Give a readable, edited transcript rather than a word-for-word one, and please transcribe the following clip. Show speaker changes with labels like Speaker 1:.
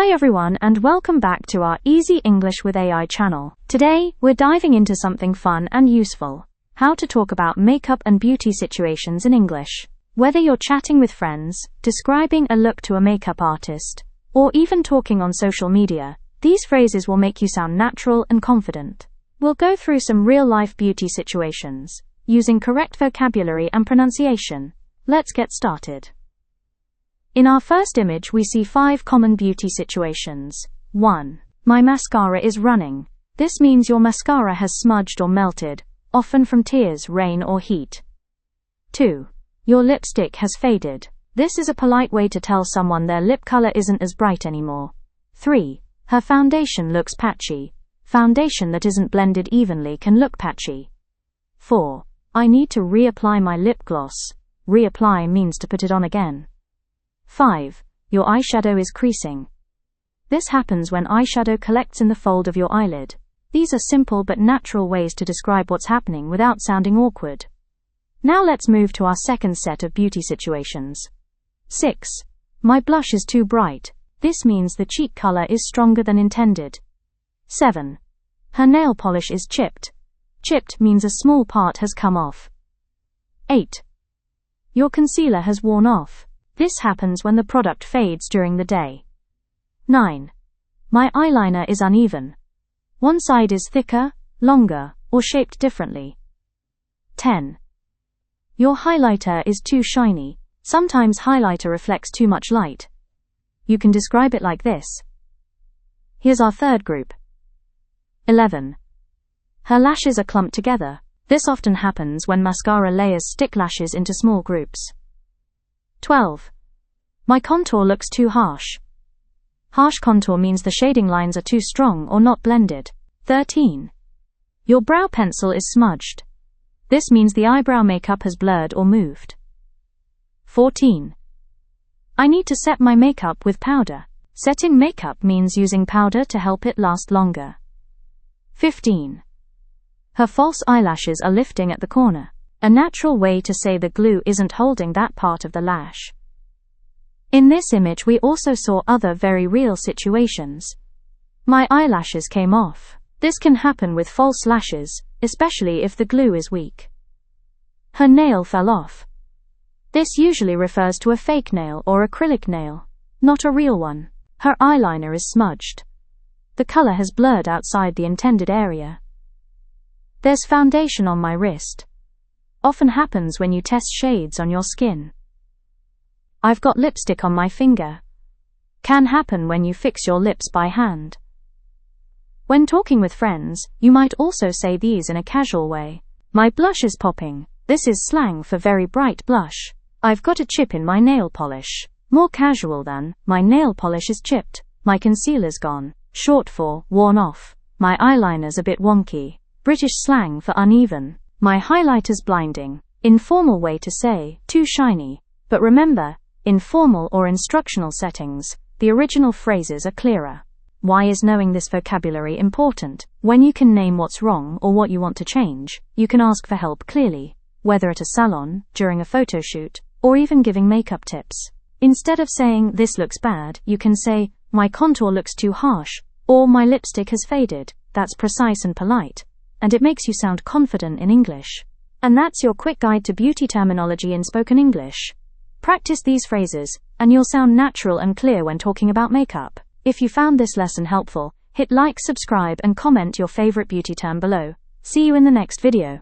Speaker 1: Hi everyone and welcome back to our Easy English with AI channel. Today, we're diving into something fun and useful. How to talk about makeup and beauty situations in English. Whether you're chatting with friends, describing a look to a makeup artist, or even talking on social media, these phrases will make you sound natural and confident. We'll go through some real-life beauty situations, using correct vocabulary and pronunciation. Let's get started. In our first image we see 5 common beauty situations. 1. My mascara is running. This means your mascara has smudged or melted, often from tears, rain or heat. 2. Your lipstick has faded. This is a polite way to tell someone their lip color isn't as bright anymore. 3. Her foundation looks patchy. Foundation that isn't blended evenly can look patchy. 4. I need to reapply my lip gloss. Reapply means to put it on again. 5. Your eyeshadow is creasing. This happens when eyeshadow collects in the fold of your eyelid. These are simple but natural ways to describe what's happening without sounding awkward. Now let's move to our second set of beauty situations. 6. My blush is too bright. This means the cheek color is stronger than intended. 7. Her nail polish is chipped. Chipped means a small part has come off. 8. Your concealer has worn off. This happens when the product fades during the day. 9. My eyeliner is uneven. One side is thicker, longer, or shaped differently. 10. Your highlighter is too shiny. Sometimes highlighter reflects too much light. You can describe it like this. Here's our third group. 11. Her lashes are clumped together. This often happens when mascara layers stick lashes into small groups. 12. My contour looks too harsh. Harsh contour means the shading lines are too strong or not blended. 13. Your brow pencil is smudged. This means the eyebrow makeup has blurred or moved. 14. I need to set my makeup with powder. Setting makeup means using powder to help it last longer. 15. Her false eyelashes are lifting at the corner. A natural way to say the glue isn't holding that part of the lash. In this image we also saw other very real situations. My eyelashes came off. This can happen with false lashes, especially if the glue is weak. Her nail fell off. This usually refers to a fake nail or acrylic nail, not a real one. Her eyeliner is smudged. The color has blurred outside the intended area. There's foundation on my wrist. Often happens when you test shades on your skin. I've got lipstick on my finger. Can happen when you fix your lips by hand. When talking with friends, you might also say these in a casual way. My blush is popping. This is slang for very bright blush. I've got a chip in my nail polish. More casual than, my nail polish is chipped. My concealer's gone. Short for, worn off. My eyeliner's a bit wonky. British slang for uneven. My highlighter's blinding. Informal way to say, too shiny. But remember, in formal or instructional settings, the original phrases are clearer. Why is knowing this vocabulary important? When you can name what's wrong or what you want to change, you can ask for help clearly, whether at a salon, during a photo shoot, or even giving makeup tips. Instead of saying, this looks bad, you can say, my contour looks too harsh, or my lipstick has faded. That's precise and polite, and it makes you sound confident in English. And that's your quick guide to beauty terminology in spoken English. Practice these phrases, and you'll sound natural and clear when talking about makeup. If you found this lesson helpful, hit like, subscribe, and comment your favorite beauty term below. See you in the next video.